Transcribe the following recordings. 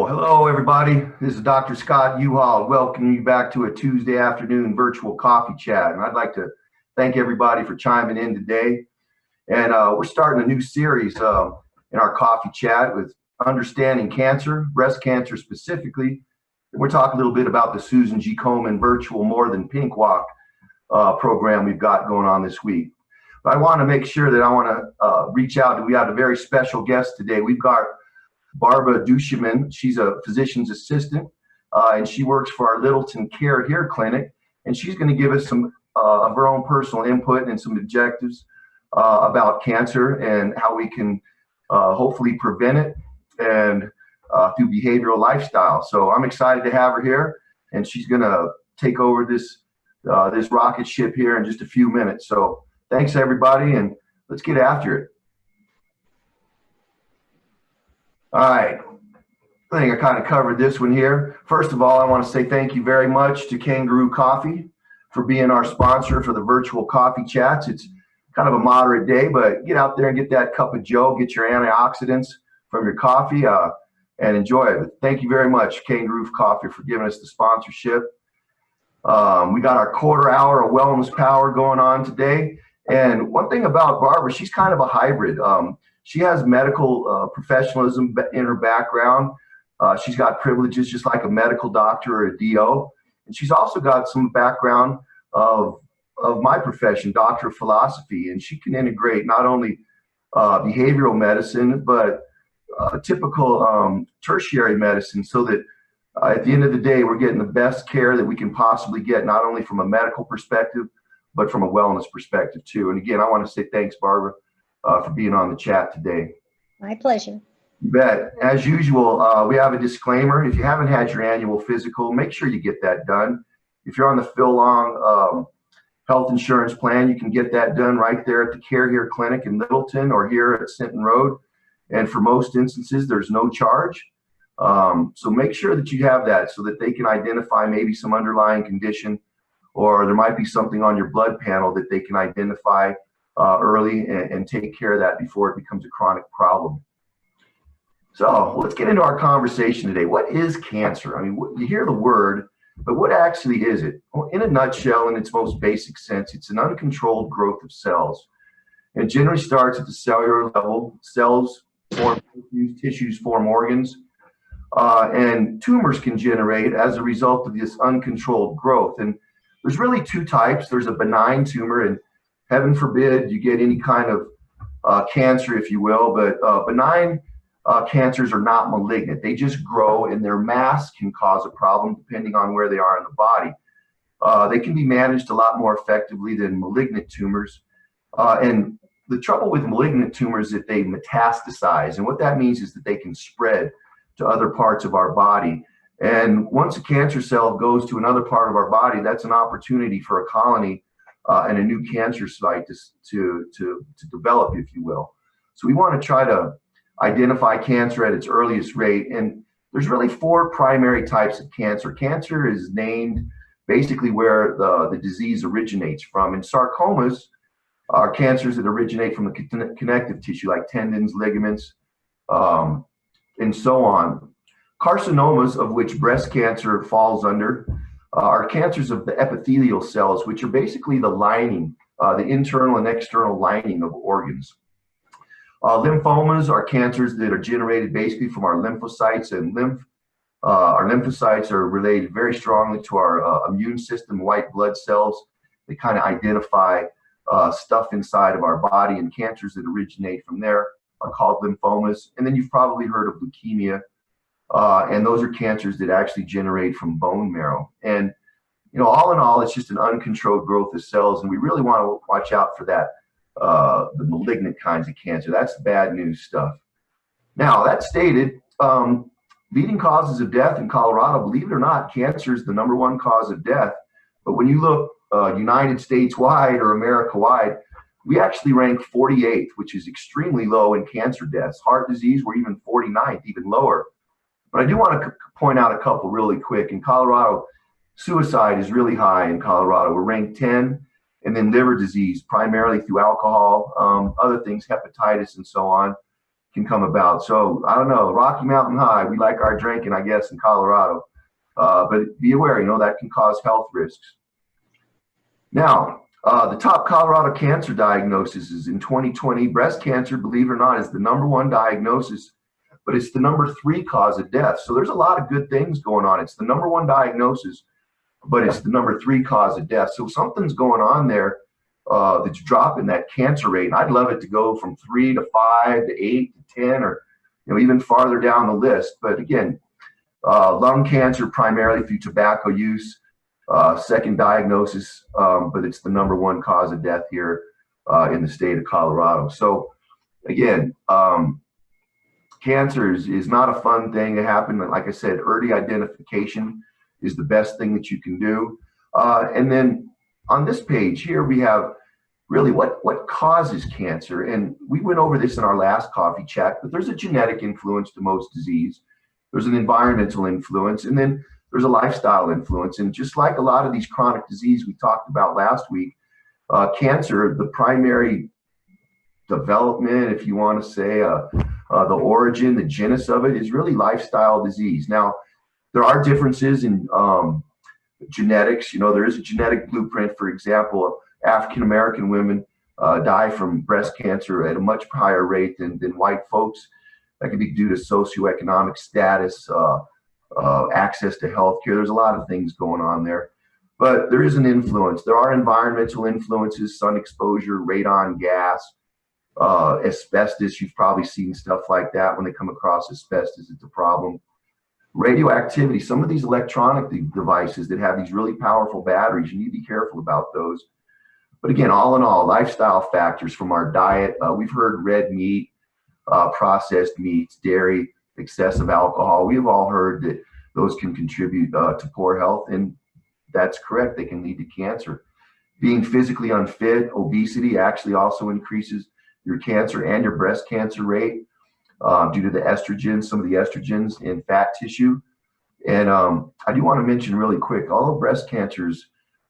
Well, hello everybody. This is Dr. Scott Uhal welcoming you back to a Tuesday afternoon virtual coffee chat. And I'd like to thank everybody for chiming in today. And we're starting a new series in our coffee chat with understanding cancer, breast cancer specifically. And we're talking a little bit about the Susan G. Komen virtual More Than Pink Walk program we've got going on this week. But I want to make sure that I want to reach out. We have a very special guest today. We've got Barbara Duchemin. She's a physician's assistant, and she works for our Littleton CareHere clinic, and she's going to give us some of her own personal input and some objectives about cancer and how we can hopefully prevent it and through behavioral lifestyle. So I'm excited to have her here, and she's going to take over this rocket ship here in just a few minutes. So thanks everybody, and let's get after it. All right, I think I kind of covered this one here. First of all, I want to say thank you very much to Kangaroo Coffee for being our sponsor for the virtual coffee chats. It's kind of a moderate day, but get out there and get that cup of joe, get your antioxidants from your coffee, and enjoy it. Thank you very much, Kangaroo Coffee, for giving us the sponsorship. We got our quarter hour of wellness power going on today. And one thing about Barbara, she's kind of a hybrid. She has medical professionalism in her background. She's got privileges just like a medical doctor or a DO. And she's also got some background of my profession, doctor of philosophy. And she can integrate not only behavioral medicine, but typical tertiary medicine so that at the end of the day, we're getting the best care that we can possibly get, not only from a medical perspective, but from a wellness perspective too. And again, I want to say thanks, Barbara, for being on the chat today. My pleasure. You bet. As usual, we have a disclaimer. If you haven't had your annual physical, make sure you get that done. If you're on the Phil Long health insurance plan, you can get that done right there at the CareHere clinic in Littleton or here at Sinton Road. And for most instances, there's no charge. So make sure that you have that so that they can identify maybe some underlying condition, or there might be something on your blood panel that they can identify early and take care of that before it becomes a chronic problem. So let's get into our conversation today. What is cancer? I mean, you hear the word, but what actually is it? Well, in a nutshell, in its most basic sense, it's an uncontrolled growth of cells. And it generally starts at the cellular level. Cells form tissues, form organs, and tumors can generate as a result of this uncontrolled growth. And there's really two types. There's a benign tumor, and heaven forbid you get any kind of cancer, if you will, but benign cancers are not malignant. They just grow, and their mass can cause a problem depending on where they are in the body. They can be managed a lot more effectively than malignant tumors. And the trouble with malignant tumors is that they metastasize, and what that means is that they can spread to other parts of our body. And once a cancer cell goes to another part of our body, that's an opportunity for a colony and a new cancer site to develop, if you will. So we want to try to identify cancer at its earliest rate. And there's really four primary types of cancer. Cancer is named basically where the disease originates from. And sarcomas are cancers that originate from the connective tissue, like tendons, ligaments, and so on. Carcinomas, of which breast cancer falls under, are cancers of the epithelial cells, which are basically the lining, the internal and external lining of organs. Lymphomas are cancers that are generated basically from our lymphocytes, and our lymphocytes are related very strongly to our immune system, white blood cells. They kind of identify stuff inside of our body, and cancers that originate from there are called lymphomas. And then you've probably heard of leukemia. And those are cancers that actually generate from bone marrow. And, you know, all in all, it's just an uncontrolled growth of cells. And we really want to watch out for that, the malignant kinds of cancer. That's bad news stuff. Now, that stated, leading causes of death in Colorado, believe it or not, cancer is the #1 cause of death. But when you look United States wide or America wide, we actually rank 48th, which is extremely low in cancer deaths. Heart disease, we're even 49th, even lower. But I do want to point out a couple really quick. In Colorado, suicide is really high in Colorado. We're ranked 10. And then liver disease, primarily through alcohol, other things, hepatitis and so on. can come about. So I don't know, Rocky Mountain High, we like our drinking, I guess, in Colorado. But be aware, that can cause health risks. Now, the top Colorado cancer diagnosis is in 2020. Breast cancer, believe it or not, is the #1 diagnosis, but it's the #3 cause of death. So there's a lot of good things going on. It's the #1 diagnosis, but it's the #3 cause of death. So something's going on there that's dropping that cancer rate. And I'd love it to go from 3 to 5 to 8 to 10, or even farther down the list. But again, lung cancer primarily through tobacco use, second diagnosis, but it's the #1 cause of death here in the state of Colorado. So again, cancer is not a fun thing to happen. Like I said, early identification is the best thing that you can do. And then on this page here, we have really what causes cancer. And we went over this in our last coffee chat, but there's a genetic influence to most disease. There's an environmental influence, and then there's a lifestyle influence. And just like a lot of these chronic disease we talked about last week, cancer, the primary development, if you want to say, the origin, the genesis of it is really lifestyle disease. Now, there are differences in genetics. There is a genetic blueprint. For example, African-American women die from breast cancer at a much higher rate than white folks. That could be due to socioeconomic status, access to healthcare. There's a lot of things going on there. But there is an influence. There are environmental influences, sun exposure, radon gas, asbestos. You've probably seen stuff like that. When they come across asbestos, it's a problem. Radioactivity, some of these electronic devices that have these really powerful batteries, you need to be careful about those. But again, all in all, lifestyle factors from our diet. We've heard red meat, processed meats, dairy, excessive alcohol. We've all heard that those can contribute to poor health, and that's correct. They can lead to cancer. Being physically unfit, obesity actually also increases your cancer and your breast cancer rate due to the estrogens, some of the estrogens in fat tissue. And I do want to mention really quick, although breast cancer is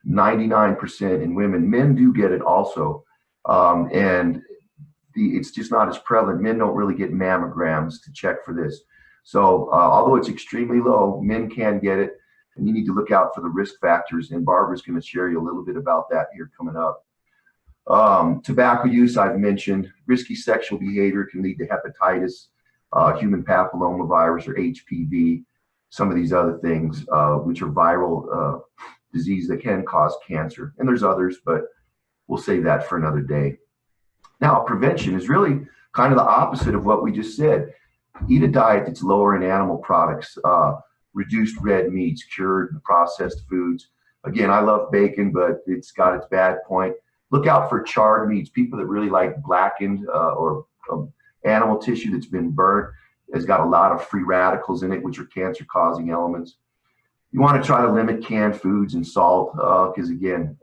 99% in women, men do get it also. And it's just not as prevalent. Men don't really get mammograms to check for this. So although it's extremely low, men can get it, and you need to look out for the risk factors. And Barbara's going to share you a little bit about that here coming up. Tobacco use, I've mentioned. Risky sexual behavior can lead to hepatitis, human papillomavirus, or HPV, some of these other things, which are viral disease that can cause cancer. And there's others, but we'll save that for another day. Now, prevention is really kind of the opposite of what we just said. Eat a diet that's lower in animal products, reduced red meats, cured and processed foods. Again, I love bacon, but it's got its bad point. Look out for charred meats. People that really like blackened or animal tissue that's been burnt has got a lot of free radicals in it, which are cancer-causing elements. You want to try to limit canned foods and salt because, again,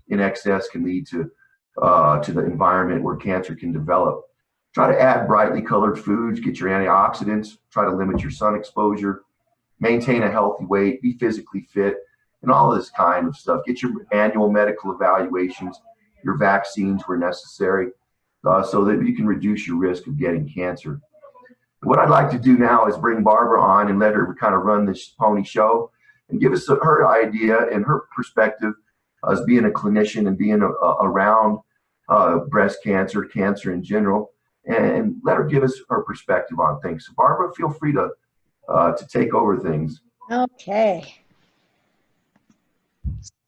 in excess can lead to the environment where cancer can develop. Try to add brightly colored foods, get your antioxidants, try to limit your sun exposure, maintain a healthy weight, be physically fit, and all of this kind of stuff. Get your annual medical evaluations, your vaccines where necessary, so that you can reduce your risk of getting cancer. What I'd like to do now is bring Barbara on and let her kind of run this pony show and give us her idea and her perspective as being a clinician and being around breast cancer, cancer in general, and let her give us her perspective on things. So Barbara, feel free to take over things. Okay.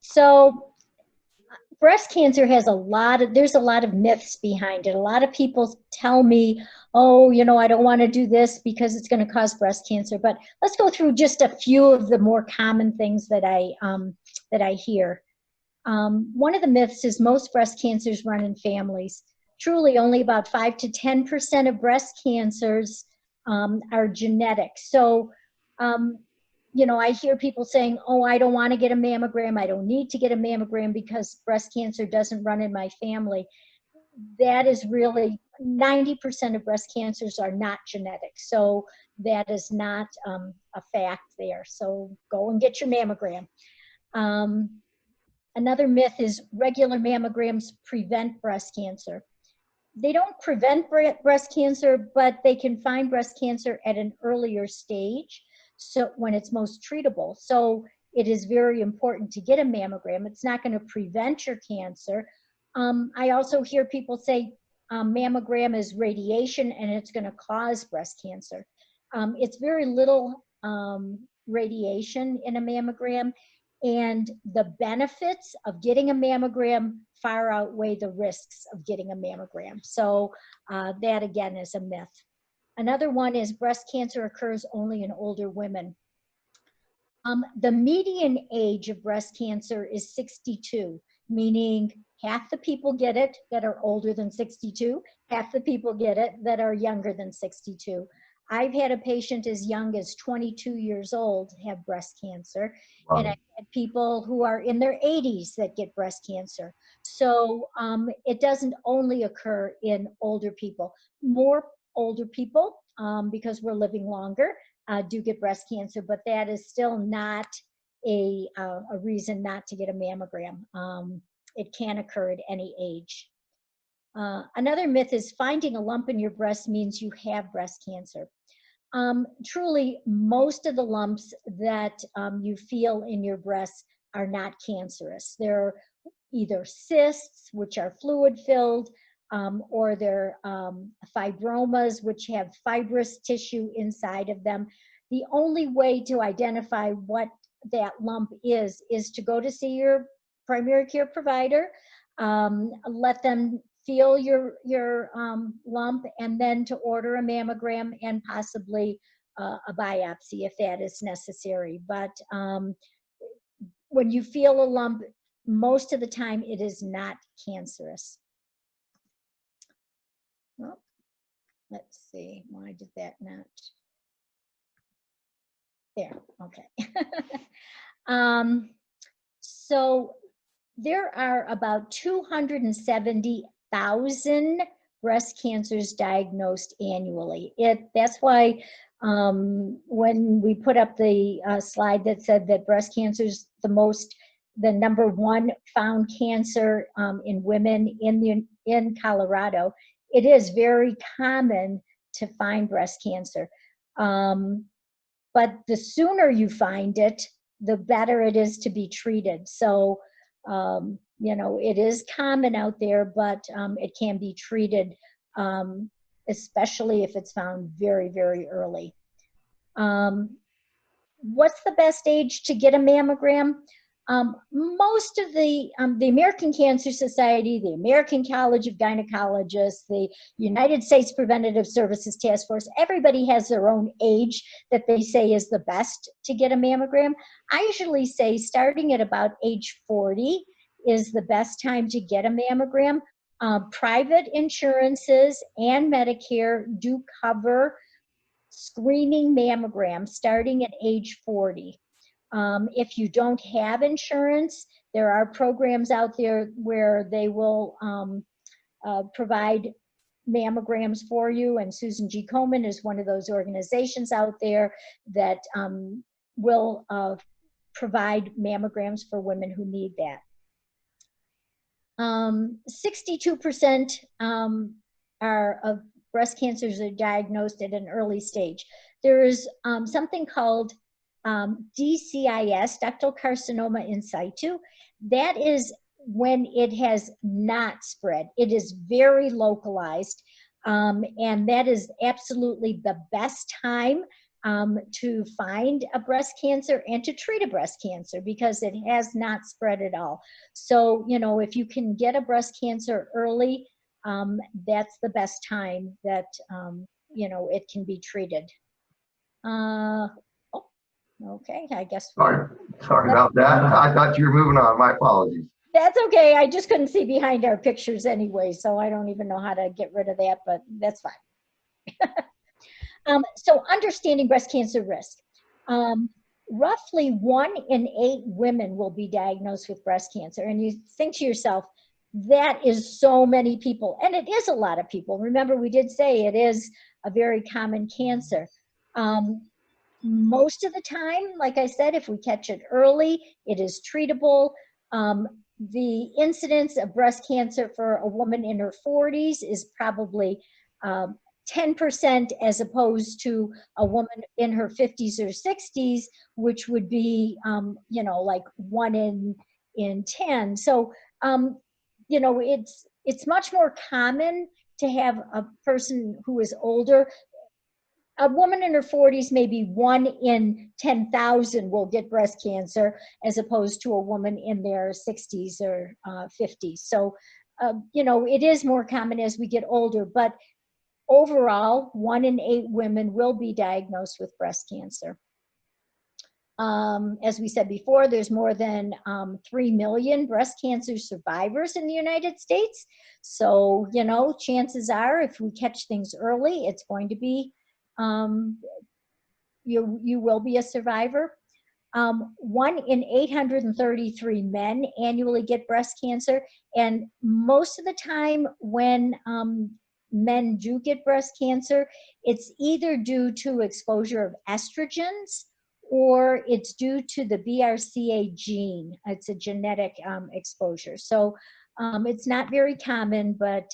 So breast cancer has there's a lot of myths behind it. A lot of people tell me, oh, I don't want to do this because it's going to cause breast cancer. But let's go through just a few of the more common things that I hear. One of the myths is most breast cancers run in families. Truly, only about 5 to 10% of breast cancers are genetic. So, I hear people saying, oh, I don't want to get a mammogram. I don't need to get a mammogram because breast cancer doesn't run in my family. That is really 90% of breast cancers are not genetic. So that is not a fact there. So go and get your mammogram. Another myth is regular mammograms prevent breast cancer. they don't prevent breast cancer, but they can find breast cancer at an earlier stage, so when it's most treatable. So it is very important to get a mammogram. It's not going to prevent your cancer. I also hear people say mammogram is radiation and it's going to cause breast cancer. It's very little radiation in a mammogram, and the benefits of getting a mammogram far outweigh the risks of getting a mammogram. So that again is a myth. Another one is breast cancer occurs only in older women. The median age of breast cancer is 62, meaning half the people get it that are older than 62, half the people get it that are younger than 62. I've had a patient as young as 22 years old have breast cancer, and I've had people who are in their 80s that get breast cancer. So it doesn't only occur in older people. More older people, because we're living longer, do get breast cancer, but that is still not a reason not to get a mammogram. It can occur at any age. Another myth is finding a lump in your breast means you have breast cancer. Truly, most of the lumps that you feel in your breast are not cancerous. They're either cysts, which are fluid-filled, or they're fibromas, which have fibrous tissue inside of them. The only way to identify what that lump is to go to see your primary care provider, let them feel your lump, and then to order a mammogram and possibly a biopsy if that is necessary. But when you feel a lump, most of the time it is not cancerous. Well, let's see, why did that not? There, okay. So there are about 270,000 breast cancers diagnosed annually. That's why when we put up the slide that said that breast cancer is the #1 found cancer in women in Colorado, it is very common to find breast cancer. But the sooner you find it, the better it is to be treated. So, you know, it is common out there, but it can be treated, especially if it's found very, very early. What's the best age to get a mammogram? Most of the American Cancer Society, the American College of Gynecologists, the United States Preventative Services Task Force, everybody has their own age that they say is the best to get a mammogram. I usually say starting at about age 40 is the best time to get a mammogram. Private insurances and Medicare do cover screening mammograms starting at age 40. If you don't have insurance, there are programs out there where they will provide mammograms for you, and Susan G. Komen is one of those organizations out there that will provide mammograms for women who need that. 62% of breast cancers are diagnosed at an early stage. There is something called DCIS, ductal carcinoma in situ. That is when it has not spread. It is very localized, and that is absolutely the best time to find a breast cancer and to treat a breast cancer, because it has not spread at all. So, you know, if you can get a breast cancer early, that's the best time that, you know, it can be treated. Okay, I guess. Sorry about that. I thought you were moving on. My apologies. That's okay. I just couldn't see behind our pictures anyway, so I don't even know how to get rid of that, but that's fine. So understanding breast cancer risk. Roughly 1 in 8 women will be diagnosed with breast cancer. And you think to yourself, that is so many people. And it is a lot of people. Remember, we did say it is a very common cancer. Most of the time, like I said, if we catch it early, it is treatable. the incidence of breast cancer for a woman in her 40s is probably 10% as opposed to a woman in her 50s or 60s, which would be, like 1 in 10. So, it's much more common to have a person who is older. A woman in her 40s, maybe 1 in 10,000 will get breast cancer, as opposed to a woman in their 60s or 50s. So, it is more common as we get older, but overall, 1 in 8 women will be diagnosed with breast cancer. As we said before, there's more than 3 million breast cancer survivors in the United States. So, chances are, if we catch things early, it's going to be, you will be a survivor. 1 in 833 men annually get breast cancer. And most of the time when men do get breast cancer, it's either due to exposure of estrogens or it's due to the BRCA gene. It's a genetic exposure. So it's not very common, but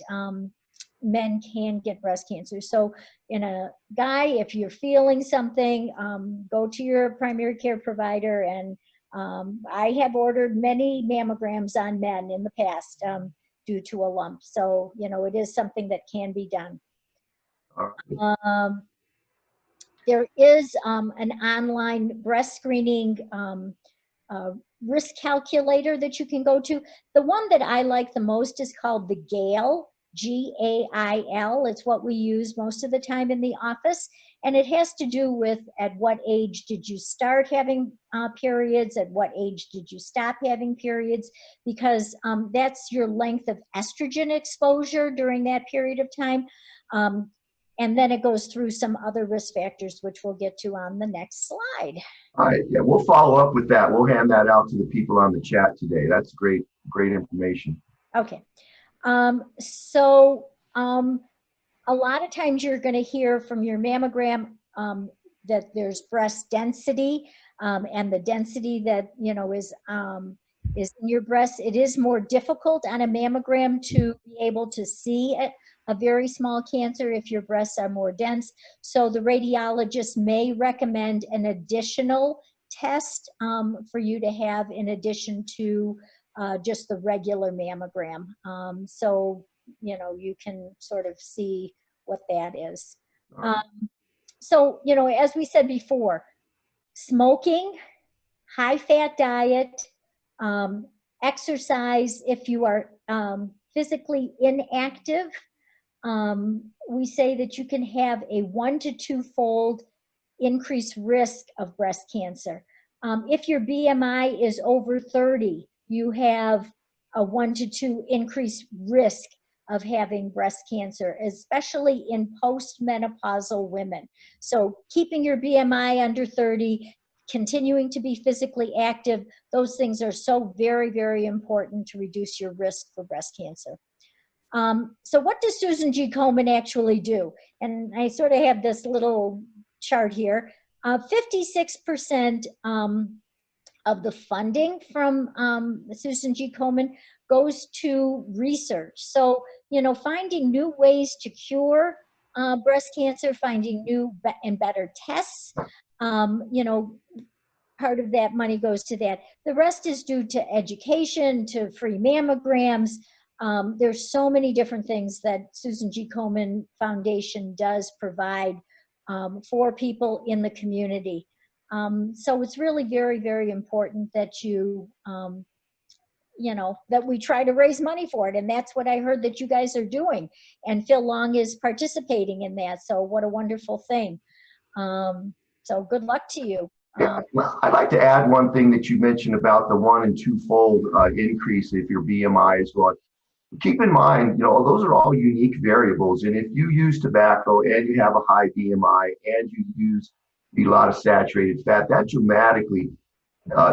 men can get breast cancer. So in a guy, if you're feeling something, go to your primary care provider. And I have ordered many mammograms on men in the past due to a lump. So, it is something that can be done. There is an online breast screening risk calculator that you can go to. The one that I like the most is called the GAIL, GAIL. It's what we use most of the time in the office. And it has to do with at what age did you start having periods, at what age did you stop having periods, because that's your length of estrogen exposure during that period of time. And then it goes through some other risk factors, which we'll get to on the next slide. All right, yeah, we'll follow up with that. We'll hand that out to the people on the chat today. That's great information. Okay. A lot of times you're going to hear from your mammogram that there's breast density, and the density that is in your breast. It is more difficult on a mammogram to be able to see a very small cancer if your breasts are more dense. So the radiologist may recommend an additional test for you to have in addition to just the regular mammogram. So, you can sort of see what that is. So, as we said before, smoking, high-fat diet, exercise if you are physically inactive. We say that you can have a 1 to 2-fold increased risk of breast cancer. If your BMI is over 30, you have a 1 to 2 increased risk of having breast cancer, especially in postmenopausal women. So keeping your BMI under 30, continuing to be physically active, those things are so very, very important to reduce your risk for breast cancer. So what does Susan G. Komen actually do? And I sort of have this little chart here. 56% of the funding from Susan G. Komen goes to research. So, finding new ways to cure breast cancer, finding new and better tests, part of that money goes to that. The rest is due to education, to free mammograms. There's so many different things that Susan G. Komen Foundation does provide for people in the community. So it's really very, very important that that we try to raise money for it. And that's what I heard that you guys are doing. And Phil Long is participating in that. So what a wonderful thing. So good luck to you. Yeah, well, I'd like to add one thing that you mentioned about the 1 and 2-fold increase if your BMI is going. Keep in mind, those are all unique variables. And if you use tobacco and you have a high BMI and you eat a lot of saturated fat, that dramatically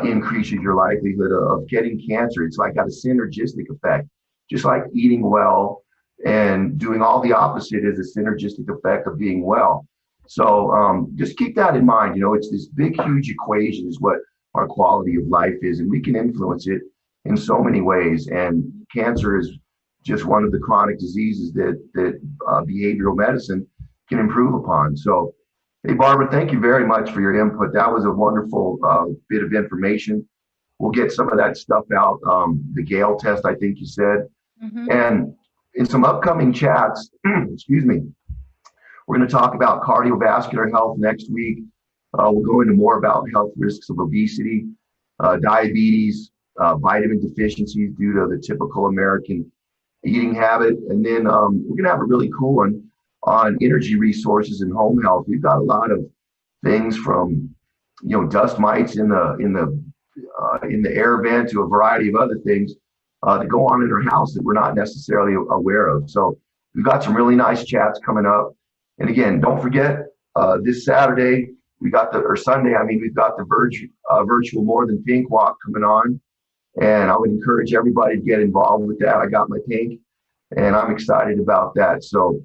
increases your likelihood of getting cancer. It's like got a synergistic effect, just like eating well and doing all the opposite is a synergistic effect of being well. So just keep that in mind. It's this big, huge equation is what our quality of life is, and we can influence it in so many ways. And cancer is just one of the chronic diseases that behavioral medicine can improve upon. So, hey, Barbara, thank you very much for your input. That was a wonderful bit of information. We'll get some of that stuff out. The Gale test, I think you said. Mhm. And in some upcoming chats, excuse me, we're going to talk about cardiovascular health next week. We'll go into more about health risks of obesity, diabetes, vitamin deficiencies due to the typical American eating habit. And then we're going to have a really cool one on energy resources and home health. We've got a lot of things from, dust mites in the air vent to a variety of other things that go on in our house that we're not necessarily aware of. So we've got some really nice chats coming up. And again, don't forget this Saturday, Sunday, we've got the virtual More Than Pink walk coming on. And I would encourage everybody to get involved with that. I got my pink and I'm excited about that. So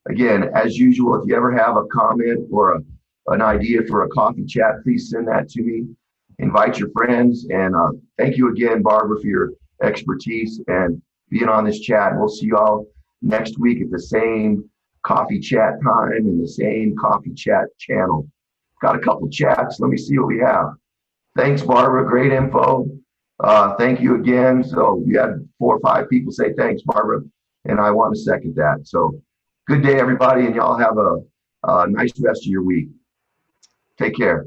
again, as usual, if you ever have a comment or an idea for a coffee chat, please send that to me. Invite your friends. And thank you again, Barbara, for your expertise and being on this chat. We'll see you all next week at the same coffee chat time and the same coffee chat channel. Got a couple chats. Let me see what we have. Thanks, Barbara. Great info. Thank you again. So we had 4 or 5 people say thanks, Barbara, and I want to second that. So good day, everybody, and y'all have a nice rest of your week. Take care.